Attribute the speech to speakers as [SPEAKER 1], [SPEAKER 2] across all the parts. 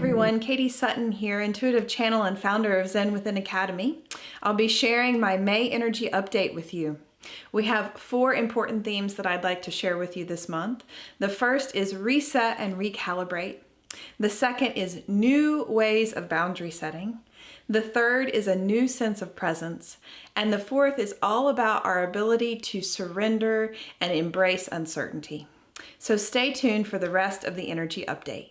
[SPEAKER 1] everyone, Katie Sutton here, intuitive channel and founder of Zen Within Academy. I'll be sharing my May energy update with you. We have 4 important themes that I'd like to share with you this month. The first is reset and recalibrate. The second is new ways of boundary setting. The third is a new sense of presence. And the fourth is all about our ability to surrender and embrace uncertainty. So stay tuned for the rest of the energy update.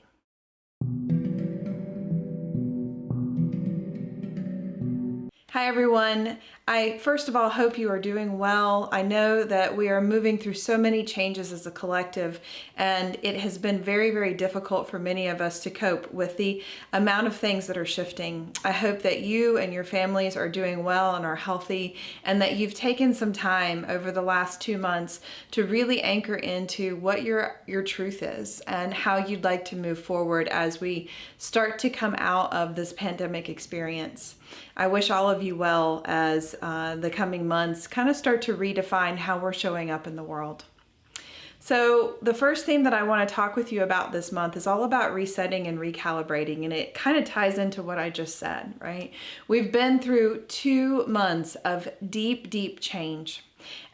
[SPEAKER 1] Hi everyone. I first of all hope you are doing well. I know that we are moving through so many changes as a collective, and it has been very, very difficult for many of us to cope with the amount of things that are shifting. I hope that you and your families are doing well and are healthy, and that you've taken some time over the last 2 months to really anchor into what your truth is and how you'd like to move forward as we start to come out of this pandemic experience. I wish all of you well as the coming months kind of start to redefine how we're showing up in the world. So the first theme that I want to talk with you about this month is all about resetting and recalibrating, and it kind of ties into what I just said, right? We've been through 2 months of deep, deep change.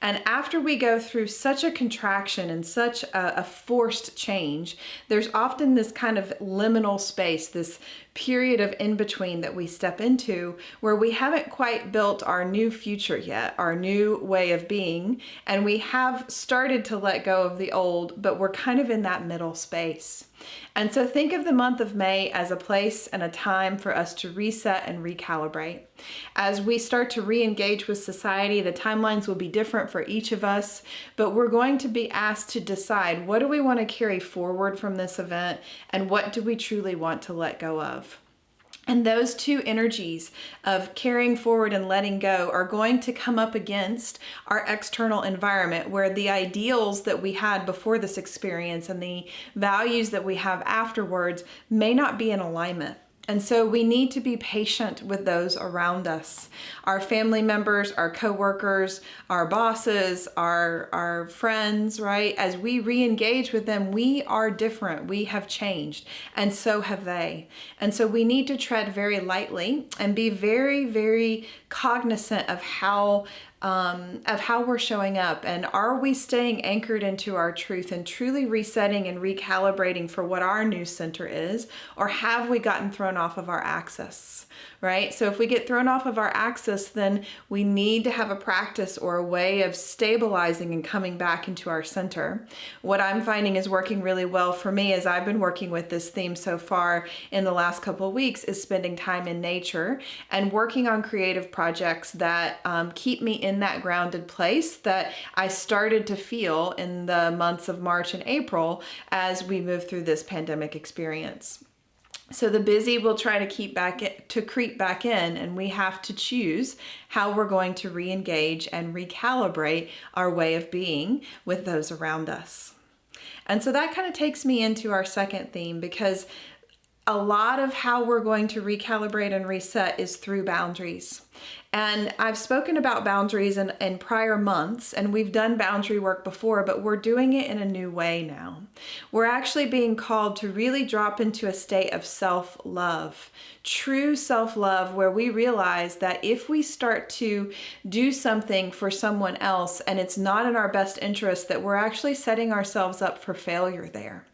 [SPEAKER 1] And after we go through such a contraction and such a forced change, there's often this kind of liminal space, this period of in-between that we step into where we haven't quite built our new future yet, our new way of being, and we have started to let go of the old, but we're kind of in that middle space. And so think of the month of May as a place and a time for us to reset and recalibrate. As we start to re-engage with society, the timelines will be different for each of us, but we're going to be asked to decide, what do we want to carry forward from this event, and what do we truly want to let go of? And those 2 energies of carrying forward and letting go are going to come up against our external environment, where the ideals that we had before this experience and the values that we have afterwards may not be in alignment. And so we need to be patient with those around us, our family members, our coworkers, our bosses, our friends, right? As we re-engage with them, we are different. We have changed, and so have they. And so we need to tread very lightly and be very, very cognizant of how we're showing up, and are we staying anchored into our truth and truly resetting and recalibrating for what our new center is, or have we gotten thrown off of our axis, right? So if we get thrown off of our axis, then we need to have a practice or a way of stabilizing and coming back into our center. What I'm finding is working really well for me, as I've been working with this theme so far in the last couple of weeks, is spending time in nature and working on creative projects that keep me in that grounded place that I started to feel in the months of March and April as we move through this pandemic experience. So the busy will try to creep back in, and we have to choose how we're going to re-engage and recalibrate our way of being with those around us. And so that kind of takes me into our second theme, because a lot of how we're going to recalibrate and reset is through boundaries. And I've spoken about boundaries in prior months, and we've done boundary work before, but we're doing it in a new way now. We're actually being called to really drop into a state of self-love, true self-love, where we realize that if we start to do something for someone else and it's not in our best interest, that we're actually setting ourselves up for failure there.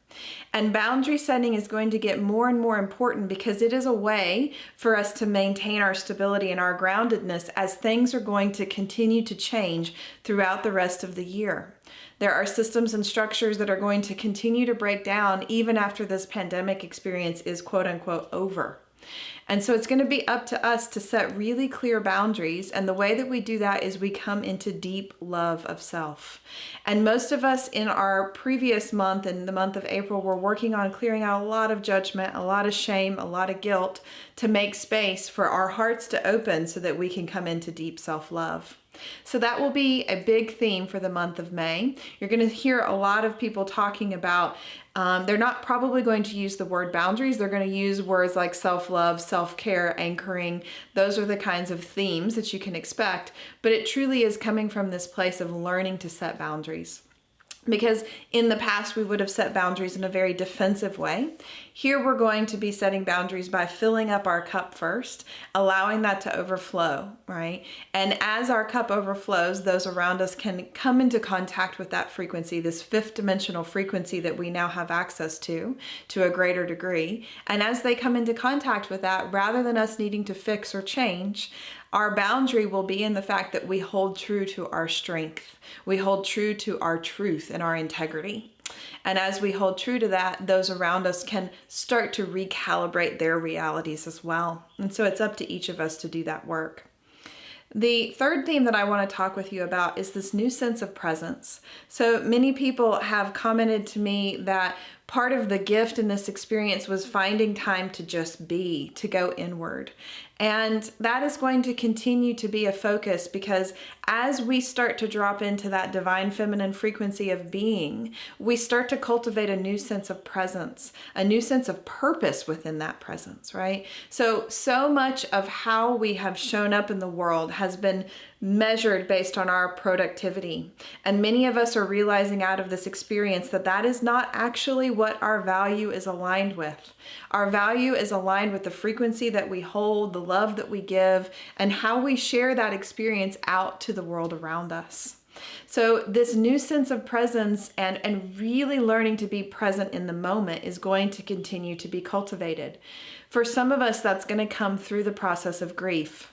[SPEAKER 1] And boundary setting is going to get more and more important, because it is a way for us to maintain our stability and our groundedness as things are going to continue to change throughout the rest of the year. There are systems and structures that are going to continue to break down even after this pandemic experience is quote unquote over. And so it's going to be up to us to set really clear boundaries. And the way that we do that is we come into deep love of self. And most of us in our previous month, in the month of April, were working on clearing out a lot of judgment, a lot of shame, a lot of guilt, to make space for our hearts to open so that we can come into deep self-love. So that will be a big theme for the month of May. You're going to hear a lot of people talking about, they're not probably going to use the word boundaries. They're going to use words like self-love, self-care, anchoring. Those are the kinds of themes that you can expect, but it truly is coming from this place of learning to set boundaries. Because in the past, we would have set boundaries in a very defensive way. Here, we're going to be setting boundaries by filling up our cup first, allowing that to overflow, right? And as our cup overflows, those around us can come into contact with that frequency, this fifth dimensional frequency that we now have access to a greater degree. And as they come into contact with that, rather than us needing to fix or change, our boundary will be in the fact that we hold true to our strength. We hold true to our truth and our integrity. And as we hold true to that, those around us can start to recalibrate their realities as well. And so it's up to each of us to do that work. The third theme that I want to talk with you about is this new sense of presence. So many people have commented to me that part of the gift in this experience was finding time to just be, to go inward. And that is going to continue to be a focus, because as we start to drop into that divine feminine frequency of being, we start to cultivate a new sense of presence, a new sense of purpose within that presence, right? So much of how we have shown up in the world has been measured based on our productivity. And many of us are realizing out of this experience that that is not actually what our value is aligned with. Our value is aligned with the frequency that we hold, the love that we give, and how we share that experience out to the world around us. So this new sense of presence and really learning to be present in the moment is going to continue to be cultivated. For some of us, that's going to come through the process of grief.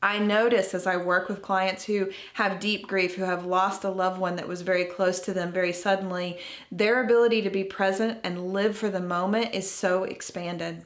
[SPEAKER 1] I notice as I work with clients who have deep grief, who have lost a loved one that was very close to them very suddenly, their ability to be present and live for the moment is so expanded.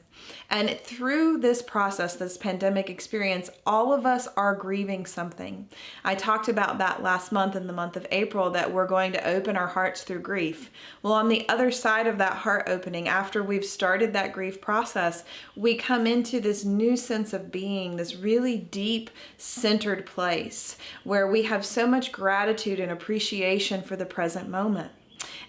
[SPEAKER 1] And through this process, this pandemic experience, all of us are grieving something. I talked about that last month, in the month of April, that we're going to open our hearts through grief. Well, on the other side of that heart opening, after we've started that grief process, we come into this new sense of being, this really deep, centered place where we have so much gratitude and appreciation for the present moment.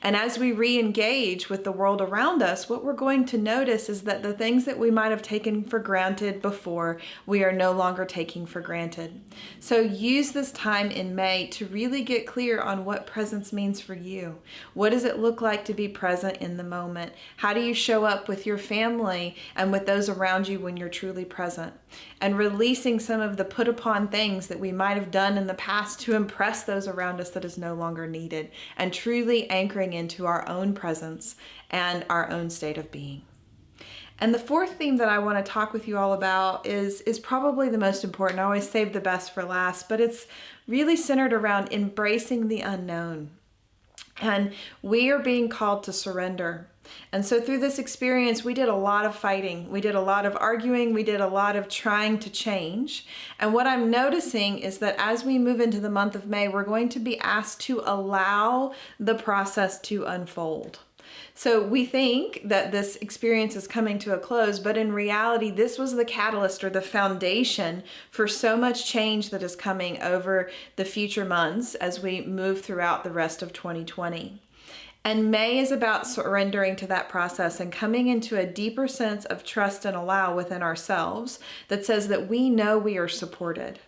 [SPEAKER 1] And as we re-engage with the world around us, what we're going to notice is that the things that we might have taken for granted before, we are no longer taking for granted. So use this time in May to really get clear on what presence means for you. What does it look like to be present in the moment? How do you show up with your family and with those around you when you're truly present? And releasing some of the put upon things that we might have done in the past to impress those around us that is no longer needed, and truly anchoring into our own presence and our own state of being. And the fourth theme that I want to talk with you all about is probably the most important. I always save the best for last, but it's really centered around embracing the unknown. And we are being called to surrender. And so through this experience, we did a lot of fighting. We did a lot of arguing. We did a lot of trying to change. And what I'm noticing is that as we move into the month of May, we're going to be asked to allow the process to unfold. So we think that this experience is coming to a close, but in reality, this was the catalyst or the foundation for so much change that is coming over the future months as we move throughout the rest of 2020. And May is about surrendering to that process and coming into a deeper sense of trust and allow within ourselves that says that we know we are supported.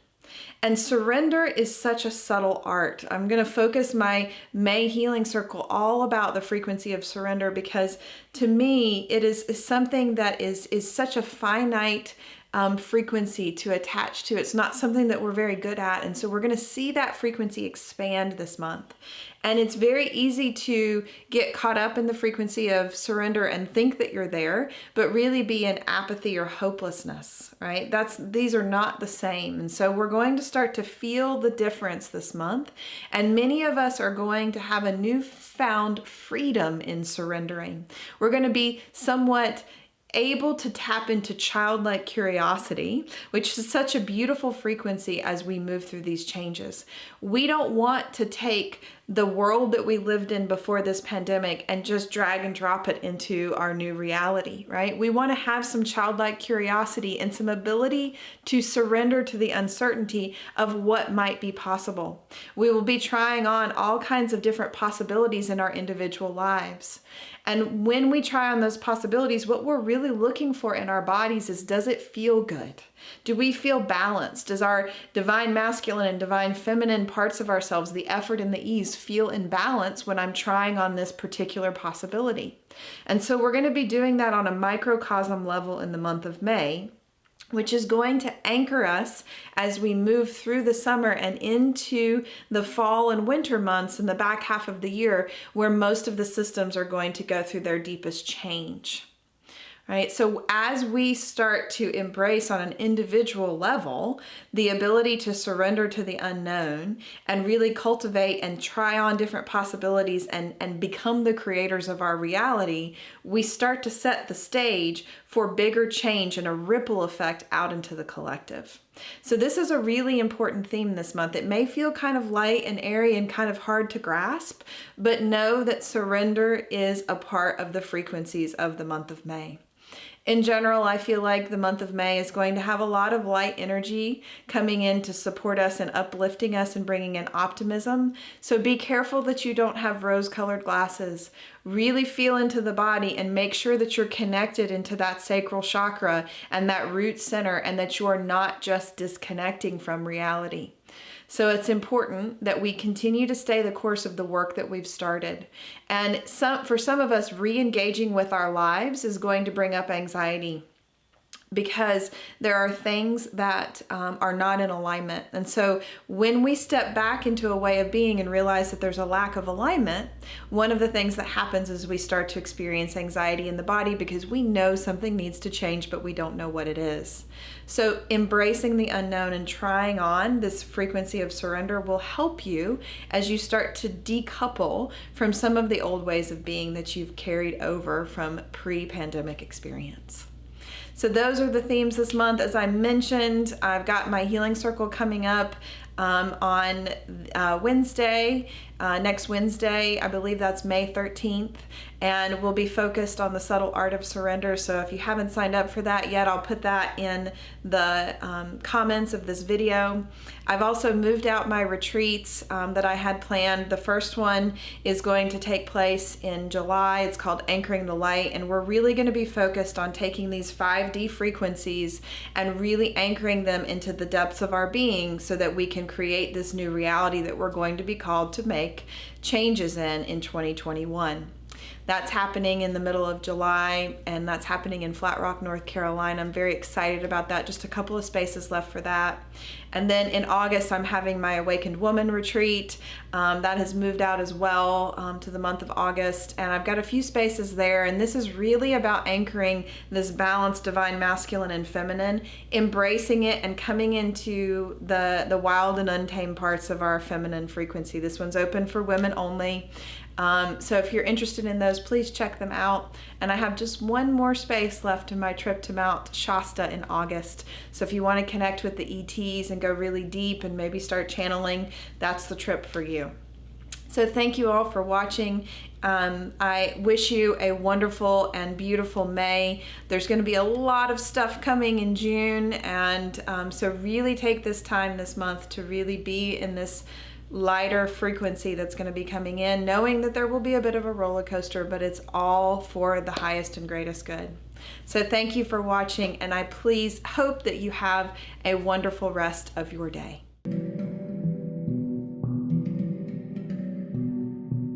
[SPEAKER 1] And surrender is such a subtle art. I'm going to focus my May healing circle all about the frequency of surrender, because to me, it is something that is such a finite frequency to attach to. It's not something that we're very good at. And so we're going to see that frequency expand this month. And it's very easy to get caught up in the frequency of surrender and think that you're there, but really be in apathy or hopelessness, right? These are not the same. And so we're going to start to feel the difference this month. And many of us are going to have a newfound freedom in surrendering. We're going to be somewhat able to tap into childlike curiosity, which is such a beautiful frequency as we move through these changes. We don't want to take the world that we lived in before this pandemic and just drag and drop it into our new reality, right? We want to have some childlike curiosity and some ability to surrender to the uncertainty of what might be possible. We will be trying on all kinds of different possibilities in our individual lives. And when we try on those possibilities, what we're really looking for in our bodies is, does it feel good? Do we feel balanced? Does our divine masculine and divine feminine parts of ourselves, the effort and the ease, feel in balance when I'm trying on this particular possibility? And so we're going to be doing that on a microcosm level in the month of May, which is going to anchor us as we move through the summer and into the fall and winter months in the back half of the year, where most of the systems are going to go through their deepest change. Right? So as we start to embrace on an individual level the ability to surrender to the unknown and really cultivate and try on different possibilities and become the creators of our reality, we start to set the stage for bigger change and a ripple effect out into the collective. So this is a really important theme this month. It may feel kind of light and airy and kind of hard to grasp, but know that surrender is a part of the frequencies of the month of May. In general, I feel like the month of May is going to have a lot of light energy coming in to support us and uplifting us and bringing in optimism. So be careful that you don't have rose-colored glasses. Really feel into the body and make sure that you're connected into that sacral chakra and that root center, and that you are not just disconnecting from reality. So it's important that we continue to stay the course of the work that we've started. And for some of us, re-engaging with our lives is going to bring up anxiety, because there are things that are not in alignment. And so when we step back into a way of being and realize that there's a lack of alignment, one of the things that happens is we start to experience anxiety in the body, because we know something needs to change, but we don't know what it is. So embracing the unknown and trying on this frequency of surrender will help you as you start to decouple from some of the old ways of being that you've carried over from pre-pandemic experience. So those are the themes this month. As I mentioned, I've got my healing circle coming up on Wednesday, next Wednesday. I believe that's May 13th, and we'll be focused on the subtle art of surrender. So if you haven't signed up for that yet, I'll put that in the comments of this video. I've also moved out my retreats that I had planned. The first one is going to take place in July. It's called Anchoring the Light, and we're really going to be focused on taking these 5D frequencies and really anchoring them into the depths of our being so that we can create this new reality that we're going to be called to make changes in 2021. That's happening in the middle of July, and that's happening in Flat Rock, North Carolina. I'm very excited about that. Just a couple of spaces left for that. And then in August, I'm having my Awakened Woman retreat. That has moved out as well to the month of August, and I've got a few spaces there. And this is really about anchoring this balanced divine masculine and feminine, embracing it and coming into the wild and untamed parts of our feminine frequency. This one's open for women only. So if you're interested in those, please check them out. And I have just one more space left in my trip to Mount Shasta in August. So if you want to connect with the ETs and go really deep and maybe start channeling, that's the trip for you. So thank you all for watching. I wish you a wonderful and beautiful May. There's going to be a lot of stuff coming in June, and so really take this time this month to really be in this lighter frequency that's going to be coming in, knowing that there will be a bit of a roller coaster, but it's all for the highest and greatest good. So thank you for watching, and I please hope that you have a wonderful rest of your day.